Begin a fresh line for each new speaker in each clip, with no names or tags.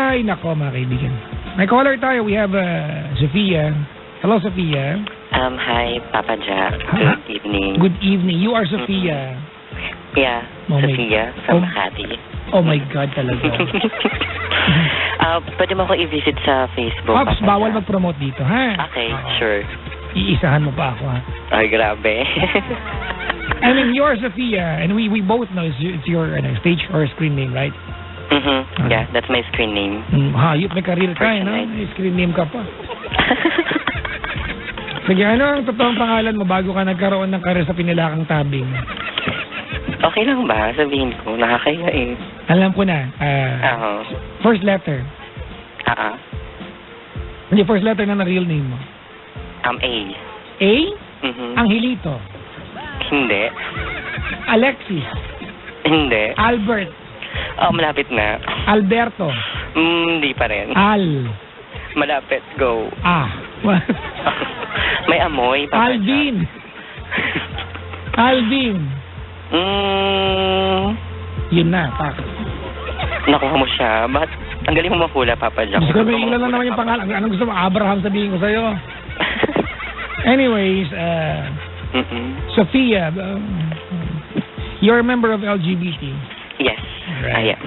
Ay, nako mga kaibigan. May caller tayo. We have Sophia. Hello, Sophia.
Hi, Papa Jack. Good evening.
Good evening. You are Sophia.
Yeah, Sophia from Makati.
Oh my God, talaga.
Pwede mo ako i-visit sa Facebook,
Pops, bawal mag-promote dito, ha?
Okay, sure.
Iisahan mo pa ako, ha?
Ay, grabe.
I mean, you are Sophia, and we both know it's your stage or screen name, right?
Yeah, that's my screen name.
Hayop, may career ka, no? May screen name ka pa. Sige, ano ang totoong pangalan mo bago ka nagkaroon ng career sa Pinilakang Tabing?
Okay lang ba? Sabihin ko, nakakaya eh.
Alam ko na. First letter. Hindi, first letter na real name mo.
A.
A? Angelito.
Hindi.
Alexis.
Hindi.
Albert.
Malapit na.
Alberto.
Hindi pa rin.
Al.
Malapit. Go. May amoy.
Alvin. Alvin. Yun na, pak.
Nakuha mo siya. Bakit? Ang galing mo mahula, Papa Jack.
Gusto ko lang naman yung pangalan. Anong gusto mo? Abraham sabihin ko sa'yo. Anyways, Sophia, you're a member of LGBT.
Yes,
right.
I am.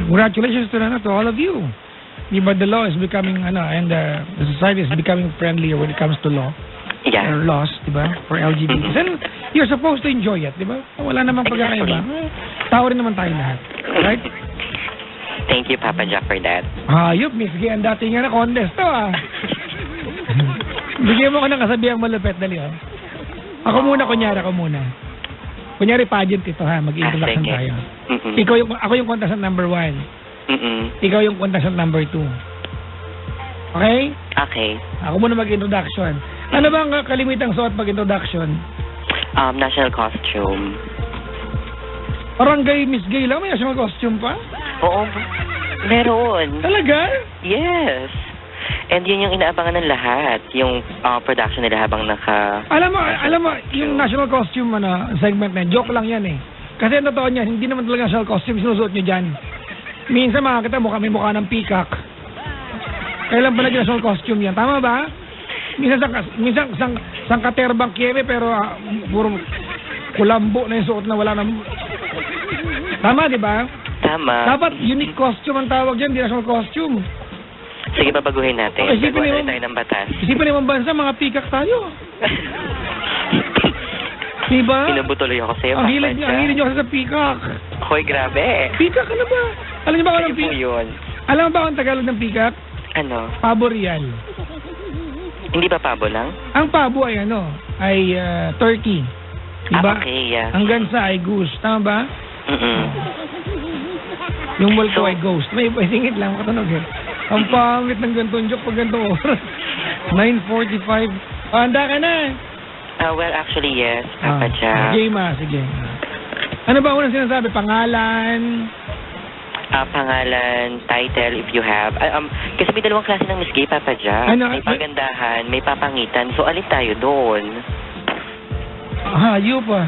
Congratulations to all of you. But the law is becoming, and the society is becoming friendlier when it comes to law.
Yeah.
Or laws, diba? For LGBT. And you're supposed to enjoy it, diba? Wala namang pagkakaiba. Tao rin naman tayo lahat. Right?
Thank you, Papa Jack, for that.
Hayop, Miss Gay, ang dating nga na contest to, Bigyan mo ko ng kasabihang malupet, dali, Ako muna. Kunyari, pageant ito, mag-introduction tayo. Ako yung contestant number 1. Ikaw yung contestant number 2. Okay?
Okay.
Ako muna mag-introduction. Ano ba ang kalimitang suot pag-introduction?
National costume.
Parang Miss Gay lang, may national costume pa?
Oo, meron.
Talaga?
Yes. And yun yung inaabangan ng lahat, yung production nila habang
Alam mo, yung national costume segment na, joke lang yan eh. Kasi ang totoo niyan, hindi naman talaga national costume sinusuot nyo dyan. Minsan makakita mo kami mukha ng peacock. Kailan ba nag-national costume yan? Tama ba? Minsan sang katerbang kieme pero puro kulambo na yung suot na wala na. Tama, di ba?
Tama.
Dapat unique costume ang tawag dyan, di national costume.
Sige, babaguhin natin. Gagawa tayo ng batas.
Isipin naman bansa, mga peacock tayo. Diba?
Pinubutuloy ako sa'yo.
Ang hilig nyo kasi sa peacock.
Hoy, grabe.
Peacock, ano ba? Alam niyo ba kung anong
peacock? Yun.
Alam mo ba kung Tagalog ng peacock?
Ano?
Pabo real.
Hindi ba pabo lang?
Ang pabo ay turkey. Diba?
Okay, yeah.
Ang gansa ay goose. Tama ba? Yung multo ay ghost. May singit lang, katunog eh. Ang pangit ng gantong joke pag gantong oras. 9:45. Handa ka na.
Well, actually, yes, Papa Jack.
Sige. Ano ba unang sinasabi? Pangalan?
Pangalan, title, if you have. Kasi may dalawang klase ng Miss Gay, Papa Jack. May pagandahan, may papangitan. So, alin tayo doon?
Hayop pa.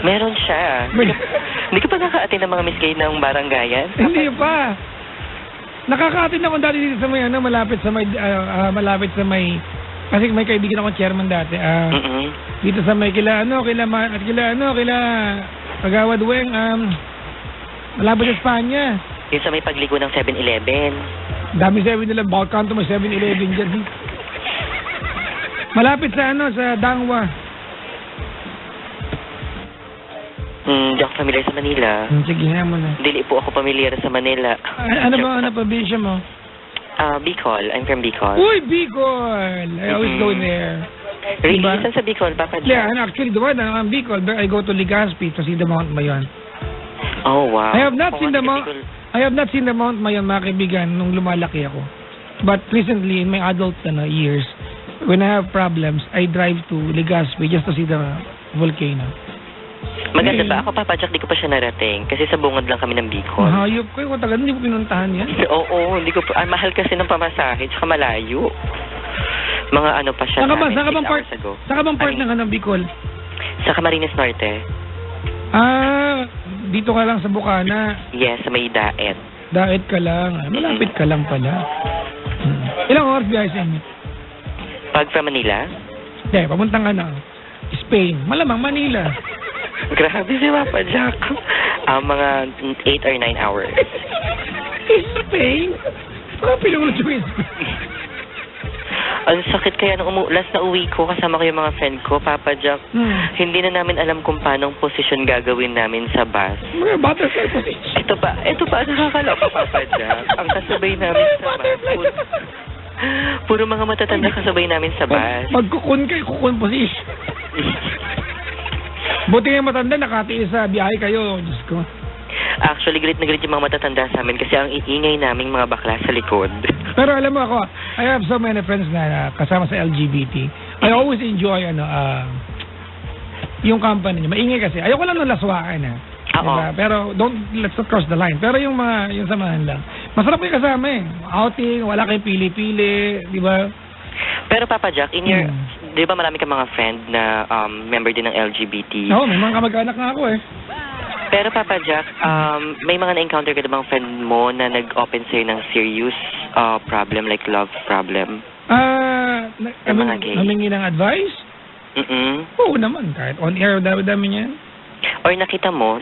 Meron siya. Hindi ka pa nakaka-attend ng mga Miss Gay ng barangayan?
Hindi pa. Nakaka-attend ako dati dito sa may, malapit sa may, kasi may kaibigan akong chairman dati. Dito sa may kila Pagawad Weng, malapit sa Espanya.
Yung sa may pagliko ng 7-Eleven.
Dami 7-Eleven, bawat kanto may 7-Eleven dyan. Malapit sa sa Dangwa.
Di ako familiar sa Manila.
Sige nga mo na.
Dili po ako familiar sa Manila.
Ano ba probinsya mo?
Bicol. I'm from Bicol.
Uy, Bicol! I always go there.
Really? Saan sa Bicol, Papa Jack?
Yeah, actually, I'm Bicol. I go to Legazpi to see the Mount Mayon.
Oh, wow.
I have not seen the Mount Mayon, mga kaibigan, nung lumalaki ako. But recently, in my adult years, when I have problems, I drive to Legazpi just to see the volcano.
Maganda ba? Ako, Papa Jack, di ko pa siya narating. Kasi sa bungad lang kami ng Bicol.
Hayop ko. Kung tagal, hindi ko pinuntahan yan.
Oo, hindi ko pa. Mahal kasi ng pamasahe. Tsaka malayo. Mga pa siya.
Saka bang part ng Bicol?
Sa Camarines Norte.
Dito ka lang sa Bukana.
Yes, sa may Daet.
Diet ka lang. Malapit ka lang pala. Ilang oras biyahe sa inyo?
Pag from Manila?
Hindi, papuntang Spain. Malamang Manila.
Grabe si Papa Jack. Mga 8 or 9 hours.
Spain? Baka pinulot yung Spain.
Ang sakit kaya nung last na uwi ko, kasama ko yung mga friend ko, Papa Jack. Hindi na namin alam kung paano posisyon gagawin namin sa bus.
Mga butterfly position.
Ito pa, nakakalapa, Papa Jack. Ang kasabay namin sa bus. Puro mga matatanda kasabay namin sa bus.
Magkukun position. Buti nga matanda, nakatiis sa biyahe kayo. Diyos ko.
Actually, galit na galit yung mga matatanda sa amin kasi ang iingay naming mga bakla sa likod.
Pero alam mo ako, I have so many friends na kasama sa LGBT. I always enjoy yung company niya. Maingay kasi. Ayoko lang ng laswaan diba? Pero let's not cross the line. Pero yung samahan lang. Masarap kayo kasama Outing, wala kayong pili-pili, di ba?
Pero Papa Jack, di ba marami kang mga friend na member din ng LGBT?
Oo, may mga kamag-anak nga ako
Pero Papa Jack, may mga na-encounter ka na bang friend mo na nag-open sa'yo ng serious problem like love problem?
Humingi ng advice? Oo naman, kahit on air, dami niyan.
Or nakita mo,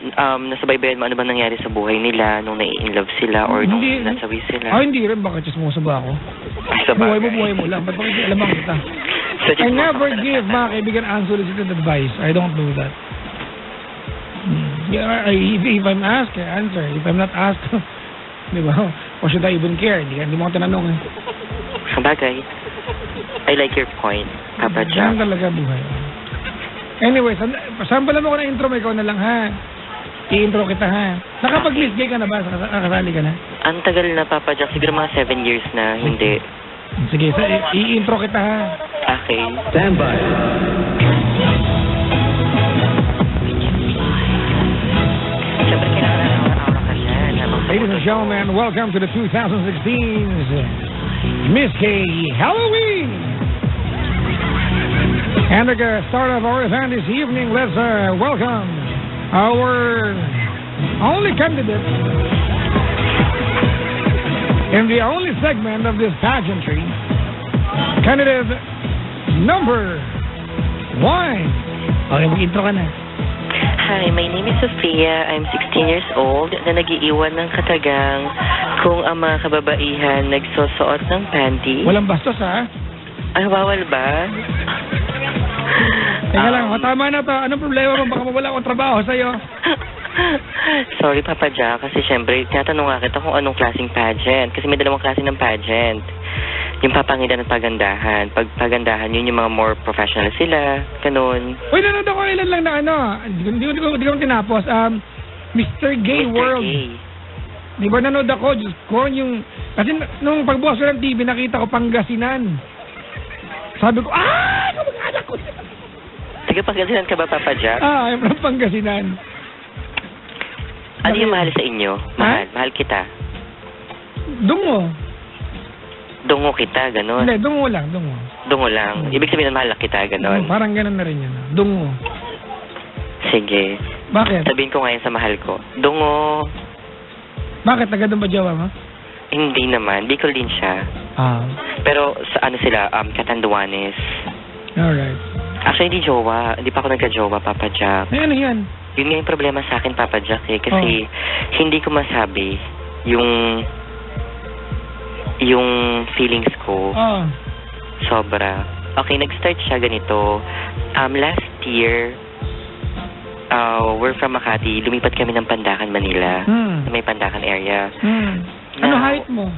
nasabaybayan mo ano ba nangyari sa buhay nila nung nai-inlove sila or nung nasawi sila?
Hindi rin, baka chismoso ba ako? Buhay mo lang, ba't bakit alam kita? I never give mga kaibigan unsolicited advice. I don't do that. If I'm asked, I answer. If I'm not asked, di ba? Or should I even care? Hindi mo ako tinanong
Sabagay. I like your point, Papa Jack.
Yan talaga buhay. Anyway, sampala mo ko na intro mo, ikaw na lang I-intro kita Nakapag-list gay ka na ba? Nakasali ka na?
Ang tagal na, Papa Jack. Siguro mga 7 years na. Hindi.
Sige, i-intro kita
Okay.
Stand by.
Siyempre, kailangan na aura ka dyan.
Ladies and gentlemen, welcome to the 2016's Miss K Halloween! And the start of our event this evening, let's welcome our only candidate in the only segment of this pageantry, candidate number 1. Okay, mag-intro ka na.
Hi, my name is Sophia. I'm 16 years old na nag-iiwan ng katagang kung ang mga kababaihan nagsusuot ng panty.
Walang bastos,
Ay, bawal ba?
Teka lang, tama na to. Anong problema mo? Baka mawala akong trabaho sa'yo.
Sorry, Papa Jack, kasi syempre, tinatanong nga kita kung anong klaseng pageant. Kasi may dalawang klase ng pageant. Yung papangitan at pagandahan. Pag pagandahan, yun yung mga more professional sila. Ganun.
Uy, nanood ako ilan lang na Hindi ko tinapos. Mr. Gay
Mr.
World.
Gay.
Di ba nanood ako? Diyos ko, kasi nung pagbukas ko ng TV, nakita ko Pangasinan. Sabi ko, kamag-anak ko.
Sige, Pangasinan ka ba, Papa Jack?
I'm from Pangasinan.
Ano yung mahal sa inyo? Mahal. Mahal kita.
Dungo.
Dungo kita, ganun.
Hindi, dungo lang, dungo.
Dungo lang. Ibig sabihin na mahal kita, ganun.
Parang ganun na rin yun. Dungo.
Sige.
Bakit?
Sabihin ko ngayon sa mahal ko. Dungo.
Bakit? Taga doon ba jowa mo?
Hindi naman. Bicol din siya. Pero sa ano sila, Catanduanes.
Alright.
Actually, hindi jowa. Hindi pa ako nagka-jowa, Papa Jack.
Ano yan?
Yun nga yung problema sa akin, Papa Jack, kasi hindi ko masabi yung feelings ko. Sobra. Okay, nag-start siya ganito. Last year, we're from Makati. Lumipat kami ng Pandacan, Manila. Sa may Pandacan area.
Ano height mo?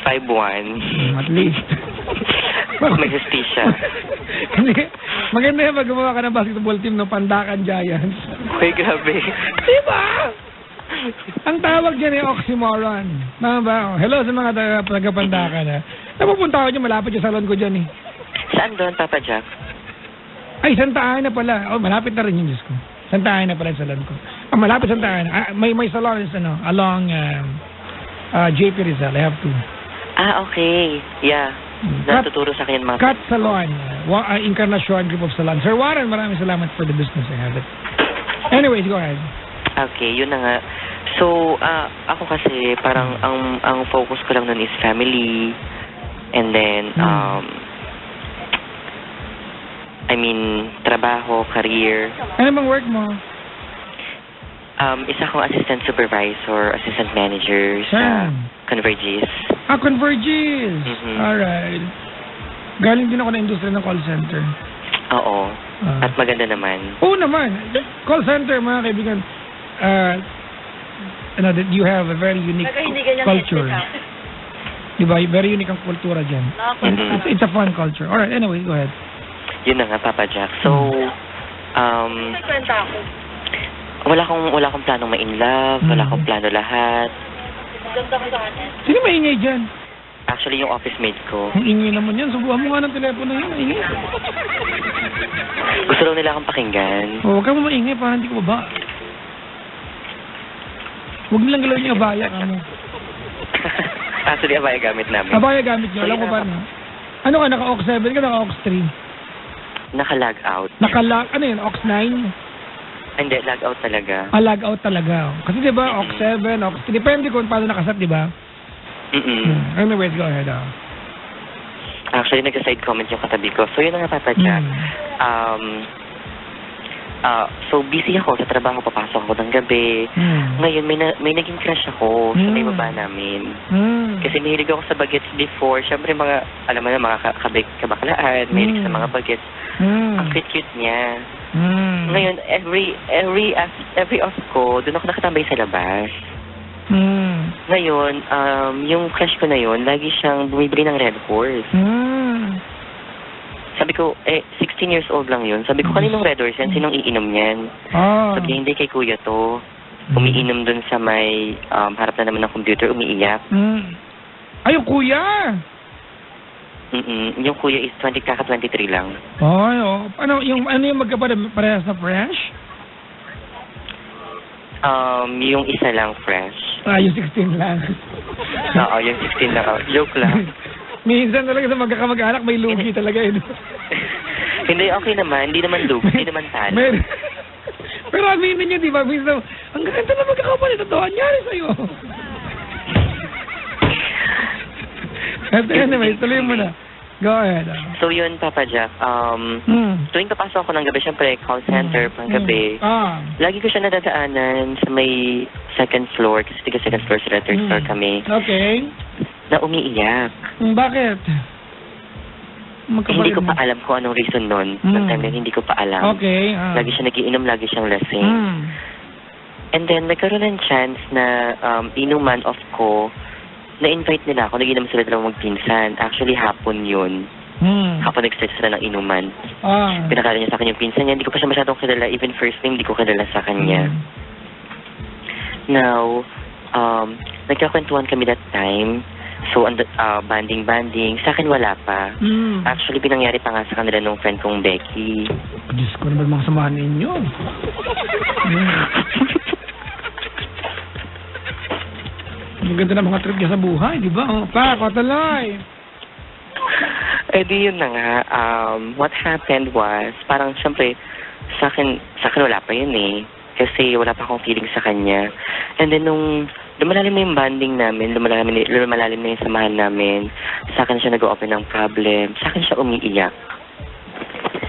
5'1".
At least.
May justisya.
Maganda yan pag gumawa ka ng basketball team ng Pandacan Giants.
Uy, grabe.
Diba? Ang tawag dyan ay oxymoron. Tama ba? Hello sa mga taga-Pandacan. Napupunta ako dyan, malapit yung salon ko dyan .
Saan doon, Papa Jack?
Ay, Santa Ana pala. Malapit na rin yung Diyos ko. Santa Ana pala yung salon ko. Malapit Santa Ana. May salon is along JP Rizal. I have to.
Okay. Yeah. Natuturo sa akin mga...
Cut Salon. Encarnacion Group of Salon. Sir Warren, maraming salamat for the business. I have it. Anyways, go ahead.
Okay, yun na nga. So, ako kasi parang ang focus ko lang nun is family. And then, I mean, trabaho, career.
Ano bang work mo?
Isa akong assistant supervisor, assistant manager sa Convergys.
Convergys!
Mhm.
Alright. Galing din ako na industriya ng call center.
Oo. At maganda naman.
Oo naman. Call center, mga kaibigan, that you have a very unique culture. Diba? Very unique ang kultura dyan. It's a fun culture. Alright, anyway, go ahead.
Yun na nga, Papa Jack. So, wala akong planong ma-in-love, wala akong plano lahat.
Sino maingay dyan?
Actually, yung office mate ko.
Ang ingay naman yan. Subuhan mo nga ng telepono yan. Ingay.
Gusto daw nila akong pakinggan.
Huwag ka mo maingay para hindi ko baba. Huwag nilang galawin yung abaya ka mo.
Actually, abaya gamit namin.
Abaya gamit nyo. Alam ko ba na? Ano ka? Naka-aux 7 ka? Naka-aux 3?
Naka-log out.
Ano yun? aux 9?
Hindi, log out talaga.
Log out talaga. Kasi diba, aux 7, aux 3. Depende kung paano nakasat, diba? Anyways, go ahead.
Actually, nag-side comment yung katabi ko. So, yun na nga, Papa Jack. So, busy ako sa trabaho. Papasok ako ng gabi. Ngayon, may naging crush ako sa may baba namin. Kasi mahilig ako sa bagets before. Siyempre, alam mo na, mga kabaklaan. Mahilig sa mga bagets. Ang cute niya. Ngayon, every off ko, doon ako nakatambay sa labas. Ngayon, yung crush ko na yun, lagi siyang bumibili ng Red Horse. Sabi ko, 16 years old lang yun. Sabi ko, kaninong Red Horse yan? Sinong iinom niyan? Sabi niya, hindi kay kuya to. Umiinom dun sa may harap na naman ng computer, umiiyak.
Ay, yung kuya!
Yung kuya is kaka-23 lang.
Ay, Ano yung magkaparehas na French?
Yung isa lang fresh.
Yung 16 lang.
Oo, yung 16 lang. Joke lang.
Minsan talaga sa magkakamag-anak, may lugi talaga yun.
Hindi, okay naman. Hindi naman lugi. Hindi naman talo.
Pero aminin niyo, di ba? Minsan, ang ganda na magkakapalit. Ito, anyari sa'yo. Anyway, tuloy mo na. Go ahead.
So yun, Papa Jack, tuwing papasok ako ng gabi, syempre, call center, pang gabi, lagi ko siya nadadaanan sa may second floor, kasi tiga second floor sila, third floor kami. Okay. Na umiiyak.
Bakit?
Hindi ko pa alam kung anong reason nun. Noong time na hindi ko pa alam.
Okay.
Lagi siya nagiinom, lagi siyang lasing. And then, nagkaroon ng chance na inuman off ko, na-invite nila ako, nag-inom sila dalawang magpinsan. Actually, hapon yun. Hapon nag-start sila ng inuman. Pinakala niya sa akin yung pinsan niya. Hindi ko pa siya masyadong kilala. Even first name, hindi ko kilala sa kanya. Now, nagkakwentuhan kami that time. So, banding. Sa akin, wala pa. Actually, pinangyari pa nga sa kanila nung friend kong Becky.
Diyos ko naman mga samahan ninyo. Maganda na mga trip niya sa buhay, di ba? Patalay!
Di yun na nga. What happened was, parang syempre, sa akin wala pa yun eh. Kasi wala pa akong feeling sa kanya. And then nung lumalalim na yung bonding namin, lumalalim na yung samahan namin, sa akin siya nag-open ng problem, sa akin siya umiiyak.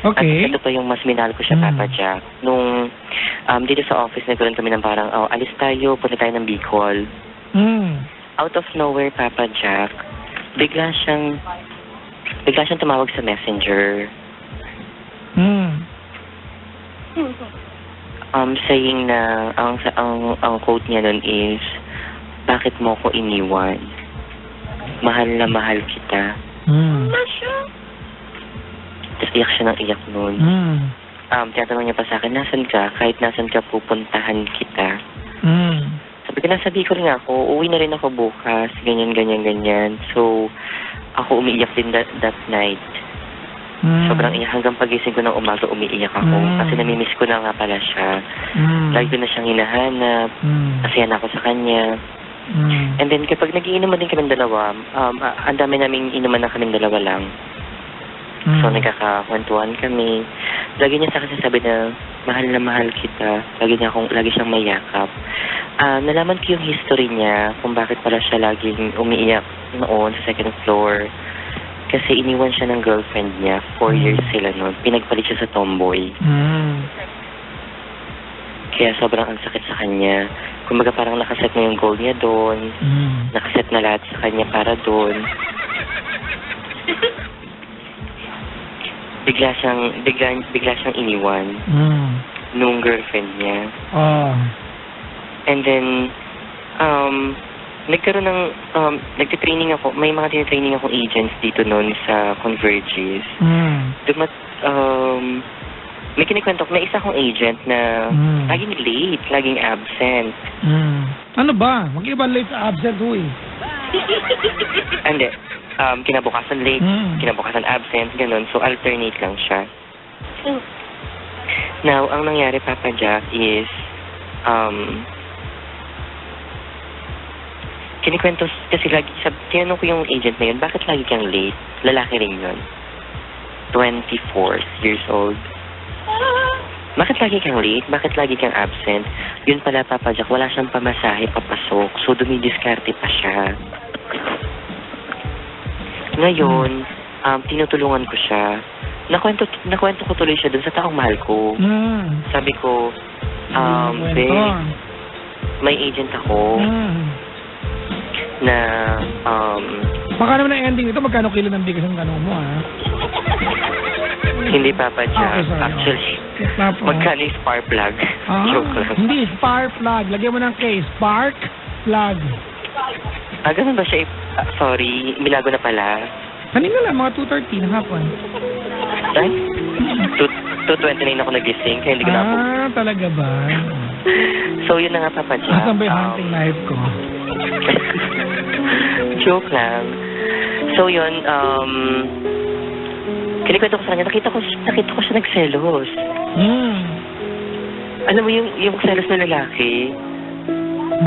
Okay.
At ito pa yung mas minahal ko siya, Papa Jack. Nung dito sa office, nagkaroon kami ng parang, alis tayo, punta tayo ng Bicol. Out of nowhere, Papa Jack, bigla siyang tumawag sa messenger. Saying na ang quote niya nun is, bakit mo ko iniwan? Mahal na mahal kita. Tapos iyak siya ng iyak nun. Tinatanong niya pa sa akin, nasan ka? Kahit nasan ka, pupuntahan kita. Sabi ko, nasa Bicol nga ako, uwi na rin ako bukas, ganyan. So, ako umiiyak din that night. Sobrang iyak. Hanggang pagising ko ng umaga, umiiyak ako. Kasi namimiss ko na nga pala siya. Lagi ko na siyang hinahanap. Masaya na ako sa kanya. And then, kapag nagiinuman din kami dalawa, ang dami naming inuman na kami dalawa lang. So, nagkakakwentuhan kami. Lagi niya sa akin sasabi na, mahal na mahal kita. Lagi siyang mayakap. Nalaman ko yung history niya kung bakit pala siya laging umiiyak noon sa second floor. Kasi iniwan siya ng girlfriend niya. 4 years sila noon. Pinagpalit siya sa tomboy. Kaya sobrang ang sakit sa kanya. Kumbaga parang nakaset na yung goal niya doon. Nakaset na lahat sa kanya para doon. Bigla siyang iniwan nung girlfriend niya. And then, nagkaroon ng, nagtitraining ako, may mga tinitraining akong agents dito noon sa Converges. May kinikwento ko, may isa akong agent na laging late, laging absent.
Ano ba? Mag-iba late sa absent, huy.
Hindi. Kinabukasan late, kinabukasan absent, ganun. So, alternate lang siya. Now, ang nangyari, Papa Jack, is, kinikwento, kasi lagi, tinanong ko yung agent na yun, bakit lagi kang late? Lalaki rin yun. 24 years old. Bakit lagi kang late? Bakit lagi kang absent? Yun pala, Papa Jack, wala siyang pamasahe papasok, so dumidiskarte pa siya. Ngayon, tinutulungan ko siya. Nakwento ko tuloy siya dun sa taong mahal ko. Sabi ko, may agent ako na,
baka naman ang ending ito, magkano kilo ng bigas ang tanong mo, ha?
Hindi, Papa Jack.
Okay,
actually, magkano yung spark plug? Joke lang.
Hindi, spark plug. Lagyan mo ng K, spark plug.
Ganun ba siya? Sorry, binago na pala.
Kanina lang, mga 2:30 ng hapon.
Ay? 2:29 ako nagising, kaya hindi ko na ako.
Talaga ba?
So, yun na nga, Papa Jack.
Asan ba yung hunting knife ko?
Joke lang. So, yun, kinikwento ko sa kanya, nakita ko siya nagselos. Alam mo yung selos na lalaki?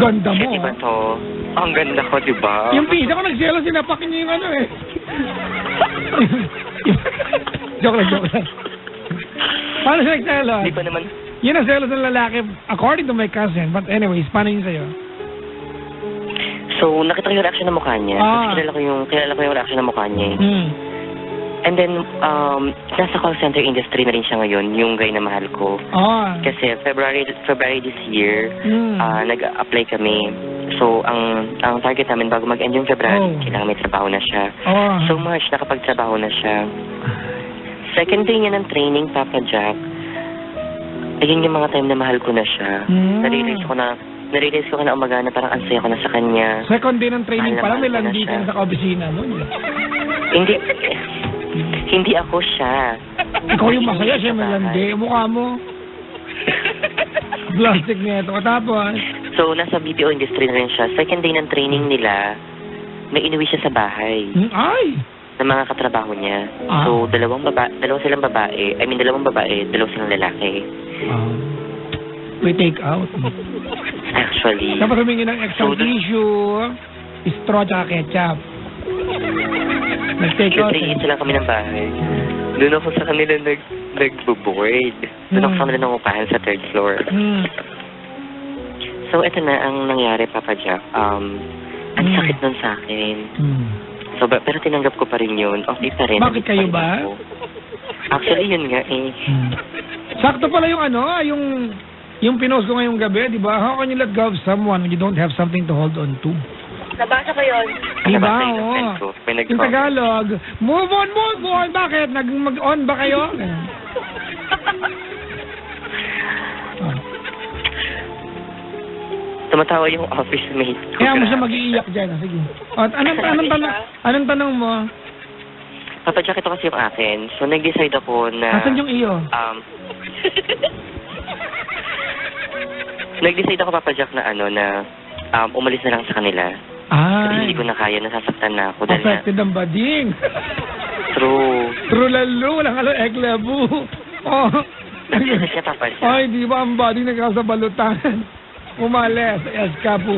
Ganda mo.
Shit, diba to? Ang ganda ko, diba?
Yung pisa ko nagselos, sinapakin niya yung ano eh. Joke lang. Paano siya nagselos?
Di pa naman.
Yun ang selos ng lalaki, according to my cousin. But anyways, paano yun sa'yo?
So, nakita ko yung reaction ng mukha niya. Kilala ko yung reaction ng mukha niya. And then, nasa call center industry na rin siya ngayon, yung guy na mahal ko. Kasi February this year, nag-apply kami. So, ang target namin bago mag-end yung February, kailangan may trabaho na siya. So March, nakapagtrabaho na siya. Second day niya ng training, Papa Jack, ayun yung mga time na mahal ko na siya. Nare-realize ko na umaga na parang ansaya ko na sa kanya.
Second day ng training pa lang, may landi ka sa kabisina mo.
Hindi ako siya.
Ikaw yung masaya, siya may landi. Mukha mo. Plastic na ito. Tapos?
So, nasa BPO industry na rin siya. Second day ng training nila, may inuwi siya sa bahay.
Ay!
Ng mga katrabaho niya. So, dalawang babae, dalawa silang lalaki.
May take out.
Actually.
Tapos humingi ng extra tissue, straw, tsaka ketchup. Nag-take out.
3 lang kami ng bahay. Doon ako sa kanila nag-board. Doon ako sa kanila nangupahan sa 3rd floor. So, ito na ang nangyari, Papa Jack. Ang sakit nun sa akin. So, pero tinanggap ko pa rin yun. Okay pa rin.
Bakit kayo ba?
Actually, yun nga eh.
Sakto pala yung yung pinost ko ngayong gabi, di ba? How can you let go of someone when you don't have something to hold on to?
Nabasa ko yun.
Diba? Yung Tagalog, move on. Bakit? Mag-on ba kayo?
Tumatawa yung office mate ko.
Kaya mo siya mag-iiyak dyan. Sige. At anong tanong mo?
Papa Jack, ito kasi yung akin. So, nag-decide ako na...
Asan yung iyo?
Nag-decide ako, Papa Jack, na umalis na lang sa kanila. Kasi hindi ko na kaya, nasasaktan na ako.
Affected ang bading.
True
lalo, walang eklabu.
Nag-decide siya, Papa Jack.
Ay, di ba ang bading nagkasabalutan? Umalis, eskapo.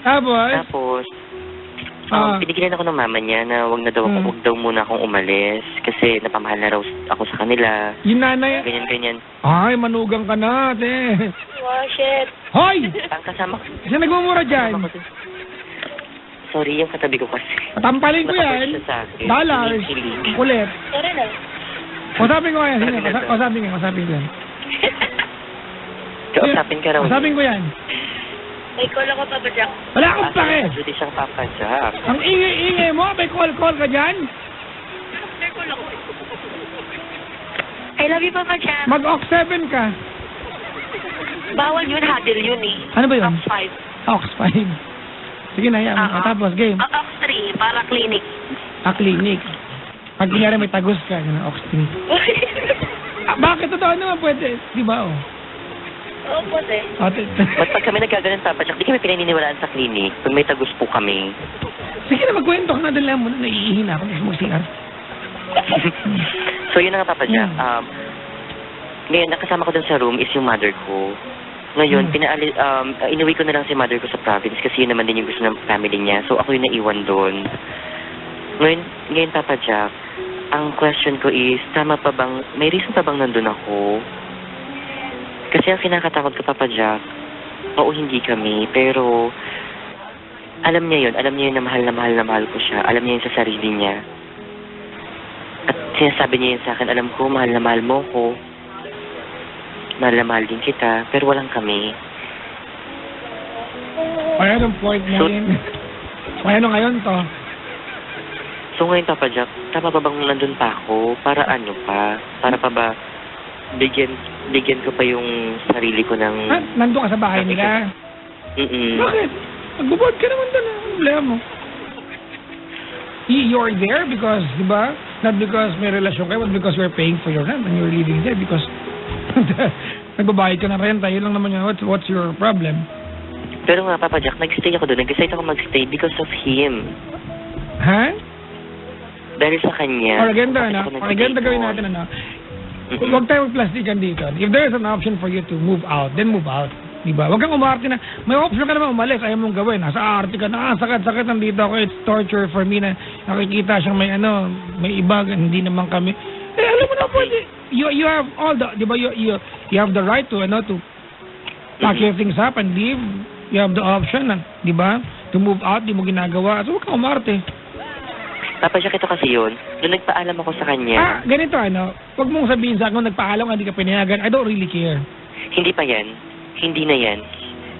Tapos?
Pinigilan ako ng mama niya na wag daw muna akong umalis kasi napamahal na raw ako sa kanila.
Yung nanay...
Ganyan.
Ay, manugang ka na, ate.
Wow, shit.
Hoy!
Ang kasama ko.
Kasi nagmumura dyan.
Sorry, yung katabi ko kasi.
Patampalin ko yan.
Nakapush siya sa akin.
Dollars.
Kinikilig.
Kulit.
Sorry na.
Kausapin ko yan. Sige, kausapin ko yan.
Kausapin ka raw.
Kausapin ko yan.
May call ako, Papa Jack.
Wala akong pake.
Judy siyang Papa Jack.
Ang ingay mo, may call ka dyan.
May call ako. I love you, Papa Jack.
Mag-Ox 7 ka.
Bawal yun, huddle yun eh.
Ano ba yun?
Ox 5.
Ox 5. Sige na, yan. Tapos, game.
Ox 3, para clinic.
Clinic. Pag kunyari may tagus ka, gano'n, Ox 3. Bakit? Totoo naman pwede. Di ba, oh?
Oo, pwede.
Ba't pag kami nagkaganon, Papa Jack, di kami pinaniniwalaan sa clinic kung may tagus po kami.
Sige na, magkwento ka na. Dala mo na, naiihina ako. Mag-CR.
So, yun na nga, Papa Jack. Ngayon, nakasama ko dun sa room is yung mother ko. Ngayon, inuwi ko na lang si mother ko sa province kasi yun naman din yung gusto ng family niya. So, ako yung naiwan doon. Ngayon, Papa Jack, ang question ko is, may reason pa bang nandun ako? Kasi ang kinakatakot ko, Papa Jack, oo, hindi kami, pero alam niya yun na mahal ko siya. Alam niya yun sa sarili niya. At sinasabi niya yun sa akin, alam ko, mahal na mahal mo ko. Mahal na mahal din kita, pero walang kami.
Kaya anong point na yun? Kaya ano ngayon to?
So ngayon, Papa Jack, tama ba bang nandun pa ako? Para ano pa? Para pa ba bigyan ko pa yung sarili ko ng...
Nandun ka sa bahay nila? Bakit? Magbubod ka naman doon. Ano problema mo? You're there because, di ba? Not because may relasyon kayo, but because you're paying for your rent and you're living there because nagbabayad ka ng renta. Yun lang naman yun. What's your problem?
Pero nga, Papa Jack, nag-stay ako doon. Nag-decide ako mag-stay because of him.
Ha?
Dahil sa kanya.
Or agenda gawin natin, ano? Huwag tayo magplastikan dito. If there is an option for you to move out, then move out. Diba? Huwag kang umarte na. May option ka naman umalis. Ayaw mong gawin. Nasa arte ka na. Sakit-sakit nandito ako. It's torture for me na nakikita siyang may iba. Hindi naman kami. Alam mo na pwede. You have all the, diba? You have the right to, to pack your things up and leave. You have the option, diba? To move out. Di mo ginagawa. So, huwag kang umarte.
Papa Jack, ito kasi yun. Nung nagpaalam ako sa kanya...
Ganito, Huwag mong sabihin sa akin, nagpaalam ka, hindi ka pinayagan. I don't really care.
Hindi pa yan. Hindi na yan.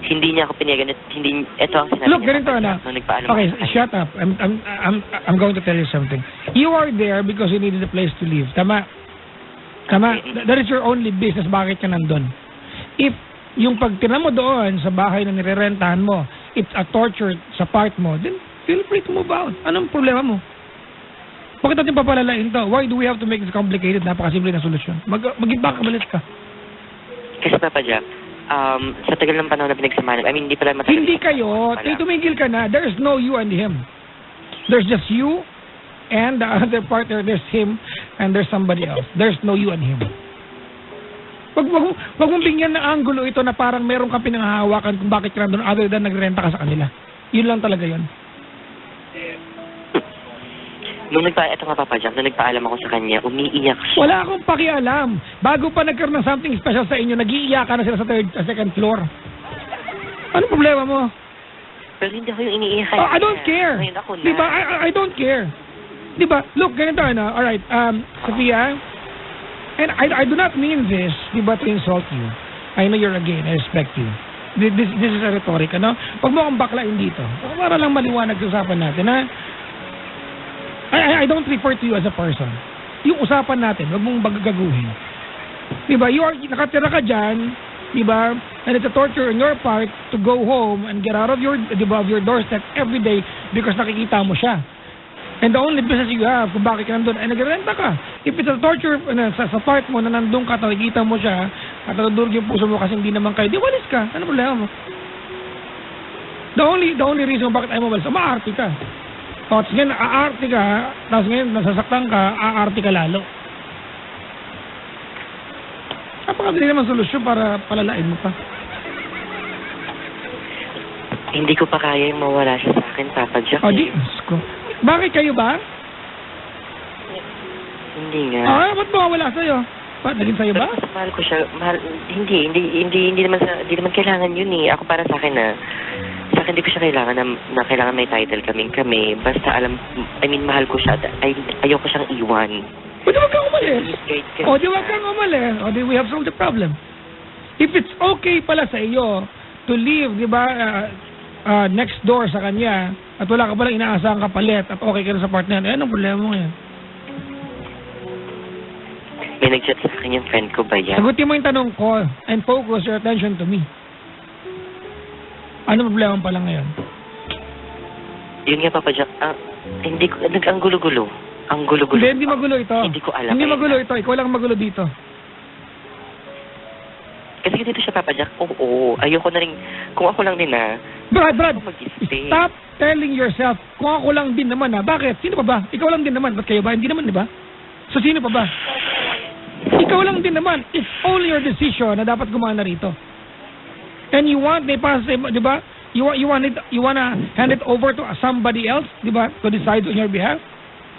Hindi niya ako pinayagan. Ito ang sinabi
Look,
niya.
ganito,
Nung nagpaalam ako
Okay,
sa kanya.
shut up. I'm going to tell you something. You are there because you needed a place to live. Tama?
Okay.
That is your only business. Bakit ka nandun? If yung pagtira mo doon sa bahay na nirerentahan mo, it's a torture sa part mo, then feel free to move out. Anong problema mo? Bakit natin papalalain to? Why do we have to make this complicated? Napakasimple na solusyon. Mag-ibang kabalit ka.
Kasi Papa Jack, sa tagal ng panahon na pinagsamahan, hindi pala matagal.
Hindi kayo. Tumigil ka na. There's no you and him. There's just you and the other partner. There's him and there's somebody else. There's no you and him. Wag mong bigyan ng angulo ito na parang meron kang pinanghahawakan kung bakit ka nandun other than nagrenta ka sa kanila. Yun lang talaga yun.
Ito nga, Papa Jack, nung nagpaalam ako sa kanya, umiiyak siya.
Wala akong pakialam. Bago pa nagkaroon ng something special sa inyo, nag-iiyakan na sila sa second floor. Ano problema mo?
Pero hindi ako yung iniiyakan.
I don't care.
Ngayon ako na.
Diba? I don't care. Diba? Look, ganito, Alright, Sophia, and I do not mean this, diba, to insult you. I know you're a gay and I respect you. This is a rhetoric, Huwag mo akong baklain dito. Para lang maliwanag sa usapan natin, I don't refer to you as a person. Yung usapan natin, huwag mong bagagaguhin. Diba? Nakatira ka dyan, diba? And it's a torture on your part to go home and get out of your doorstep every day because nakikita mo siya. And the only business you have kung bakit ka nandun ay nagrenta ka. If it's a torture sa part mo na nandun ka, nakikita mo siya, at nadurog yung puso mo kasi hindi naman kayo, di walis ka. Ano problema mo? The only reason bakit ayaw mo walis, maarte ka. Tapos ngayon, aarte ka, tapos ngayon, nasasaktan ka, aarte ka lalo. Napakadali naman solusyon para palalain mo pa.
Hindi ko pa kaya yung mawala siya sa akin. akin, Papa Jack.
O, di, ko. Bakit kayo ba?
Hindi nga.
Ba't mawawala sa'yo? Ba't naging sa'yo ba?
Mas mahal ko siya. Hindi naman kailangan yun eh. Ako para sa akin sa akin hindi ko siya kailangan na kailangan may title kami. Basta mahal ko siya. Ayoko siyang iwan.
O, di wag kang umalis. O, di we have solved the problem. If it's okay pala sa iyo to live, di ba, next door sa kanya, at wala ka palang inaasahang kapalit, at okay ka na sa partner, anong problema mo yan?
May nag-chat sa akin yung friend ko ba yan?
Sagutin mo yung tanong ko and focus your attention to me. Ano problema pala ngayon?
Yun nga, Papa Jack. Hindi ko, ang gulo-gulo. Ang gulo-gulo.
Hindi magulo ito.
Hindi ko alam.
Hindi magulo ito. Ikaw lang magulo dito.
Kasi dito siya, Papa Jack. Oo. Ayoko na rin. Kung ako lang din
Brad,
mag-stay.
stop telling yourself, kung ako lang din naman Bakit? Sino pa ba? Ikaw lang din naman. Ba't kayo ba? Hindi naman, di ba? So, sino pa ba? Ikaw lang din naman. It's only your decision na dapat gumana rito. And you want, di ba? You wanna hand it over to somebody else, di ba? To decide on your behalf.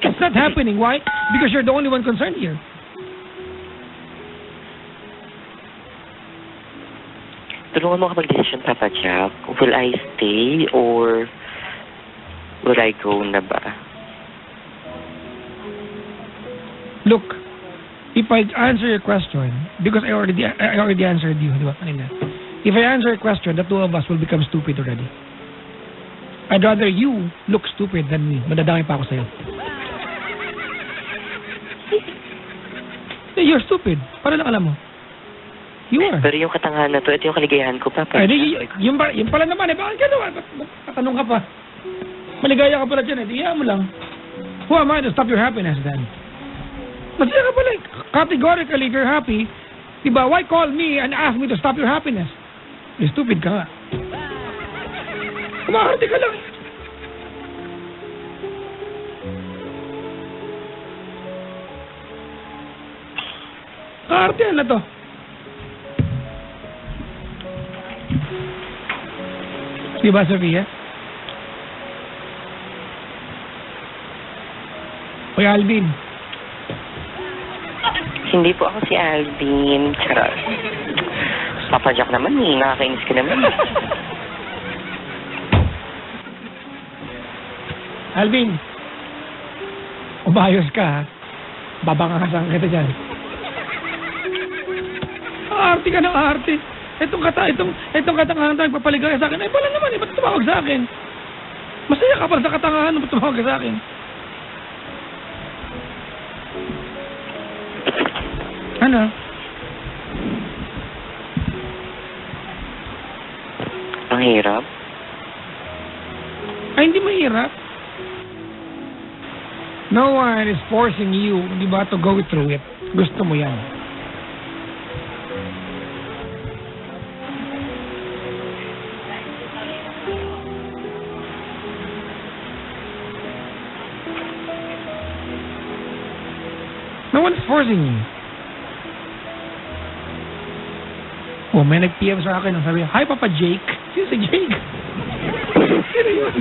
It's not happening. Why? Because you're the only one concerned here.
Tulungan mo ka mag-decision, Papa Jack. Will I stay or will I go na ba?
Look, if I answer your question, because I already answered you, di ba, kanina? If I answer your question, the two of us will become stupid already. I'd rather you look stupid than me. Madadami pa ako sa'yo. You're stupid. Para lang alam mo. You are.
Pero yung katangahan na to, ito yung kaligayahan ko, Papa.
Yung pala naman, bakit ka naman? Tatanong ka pa. Maligaya ka pala dyan, iyan mo lang. Who am I to stop your happiness then? Masaya ka pala, categorically if you're happy, diba, why call me and ask me to stop your happiness? Stupid ka nga. Kumakarte ka lang. Kaarte na to. Diba, Sofia? Oy, Alvin.
Hindi po ako si Alvin. Charot. Papa Jack naman eh. Nakakainis ka naman.
Alvin. Umayos ka, ha? Babangasan kita dyan. Aarte ka ng aarte. Itong katangahan tayo nagpapaligaya sa akin. Ay, pala naman, ba't tumawag sa akin? Masaya ka para sa katangahan, ba't tumawag ka sa akin? Ano?
Ang hirap.
Ay, hindi mahirap. No one is forcing you, di ba, to go through it. Gusto mo yan. No one is forcing you. Oh, may nag-PM sa akin. Sabi, hi, Papa Jake. Sino si Jake? Sino yun?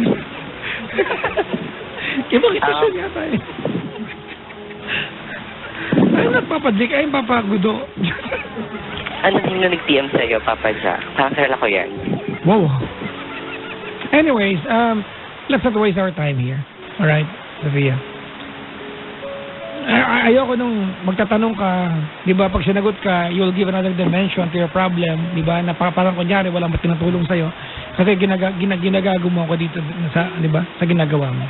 Ibang itasyon yata eh. Ay, not Papa Jake. Ay, Papa Gudo.
Ano yung nag-PM sa'yo, Papa Jack? Pakakala ko yan.
Wow. Anyways, let's not waste our time here. Alright, Sofia. Ayoko nung magtatanong ka, di ba, pag sinagot ka, you'll give another dimension to your problem, di ba, na parang kunyari, walang tinutulong sa'yo, kasi ginagago mo ako dito, di ba, sa ginagawa mo.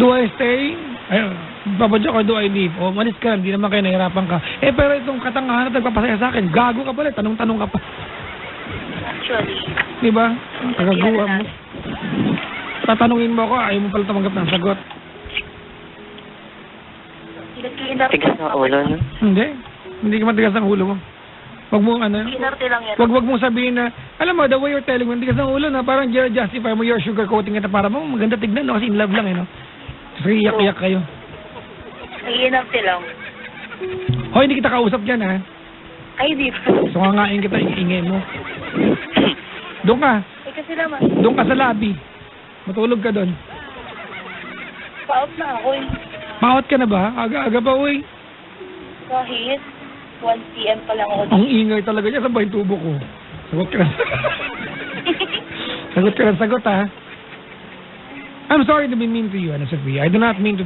Do I stay? Babadya ko, do I leave? O, manis ka, hindi naman kayo nahirapan ka. Eh, pero itong katangahan na nagpapasaya sa akin, gago ka pala, tanong-tanong ka pa.
Actually.
Di ba? Kagaguha mo. Tatanungin mo ako, ayaw mo pala tumanggap ng sagot.
Tigas ng ulo, no?
Hindi ka matigas ng ulo mo. Wag mo,
Kinarte lang yan.
wag mong sabihin na, alam mo, the way you're telling me, tigas ng ulo na, parang justify mo your sugarcoating ito para mo, maganda tignan, no? Kasi in love lang, eh, no? Kasi iyak-iyak kayo.
Kinarte lang.
Hoy, hindi kita kausap dyan, ha?
Ay, di ba?
So, ngangain kita, ingay mo. Doon ka.
Eh, kasi naman.
Doon ka sa lobby. Matulog ka doon.
Pa-out na ako eh.
Maot ka na ba? Aga-aga pa, uy.
Kahit 1 p.m. pa lang ako.
Ang ingay talaga niya. Sabay tubo ko. Sagot ka na. Sagot ka na, sagot ha. I'm sorry to be mean to you, Ana Sofia. I do not mean to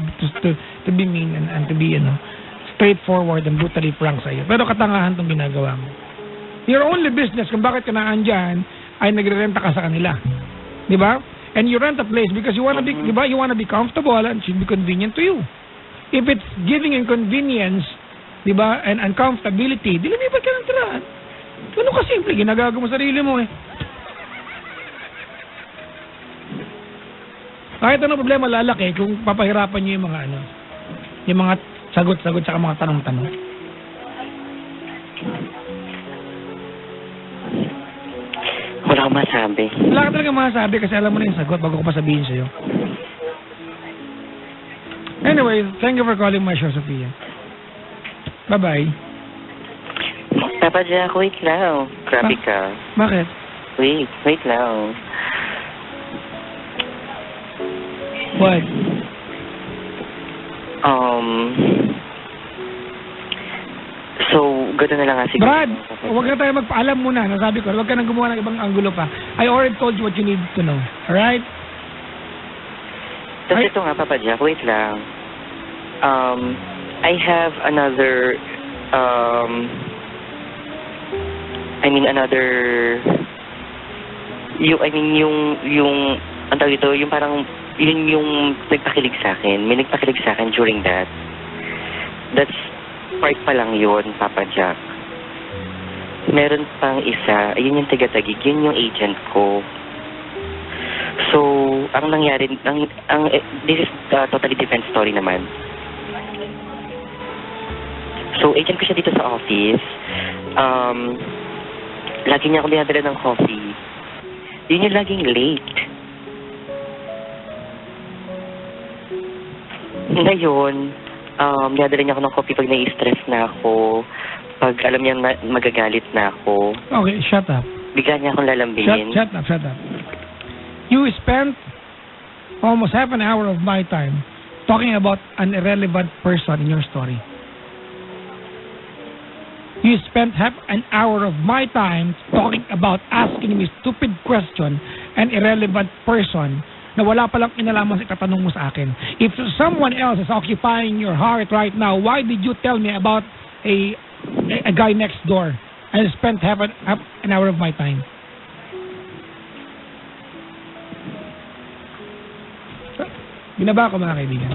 be mean and to be, straightforward and brutally frank sa iyo. Pero katangahan tong ginagawa mo. Your only business kung bakit ka naandyan ay nagre-renta ka sa kanila. Di ba? And you rent a place because you wanna be, di ba? You wanna be comfortable and it should be convenient to you. If it's giving inconvenience, di ba, and uncomfortability, di lumipat ka ng tirahan. Ganun ka simple, ginagago mo sarili mo eh. Kahit anong problema lalaki kung papahirapan niyo yung mga sagot-sagot sa mga tanong-tanong.
Wala akong masabi.
Wala ka talaga masabi kasi alam mo na yung sagot bago ko pa sabihin sa'yo. Anyway, thank you for calling my show, Sofia. Bye-bye.
Papa Jack, wait lang. Grabe ka.
Bakit?
Wait lang.
What?
So, gano'n na lang nga siguro.
Brad, huwag na tayo magpaalam muna. Nasabi ko, huwag ka nang gumawa ng ibang anggulo pa. I already told you what you need to know. Alright?
Tapos ito nga, Papa Jack, wait lang. I have another, yung, ang tawag ito, yung parang, yun yung nagpakilig sa akin. May nagpakilig sa akin during that. That's part pa lang yun, Papa Jack. Meron pang isa, yun yung taga-tagig, yun yung agent ko. So, ang nangyari, this is a totally different story naman. So, agent ko siya dito sa office. Lagi niya ako dinadala ng coffee. Yun yung laging late. Ngayon, dinadala niya ako ng coffee pag nai-stress na ako. Pag alam niya magagalit na ako.
Okay, shut up.
Bigla niya akong lalambingin.
Shut up. You spent almost half an hour of my time talking about an irrelevant person in your story. You spent half an hour of my time talking about asking me stupid question and irrelevant person na wala palang inalaman sa katanong mo sa akin. If someone else is occupying your heart right now, why did you tell me about a guy next door? I spent half an hour of my time. Binaba ko, mga kaibigan.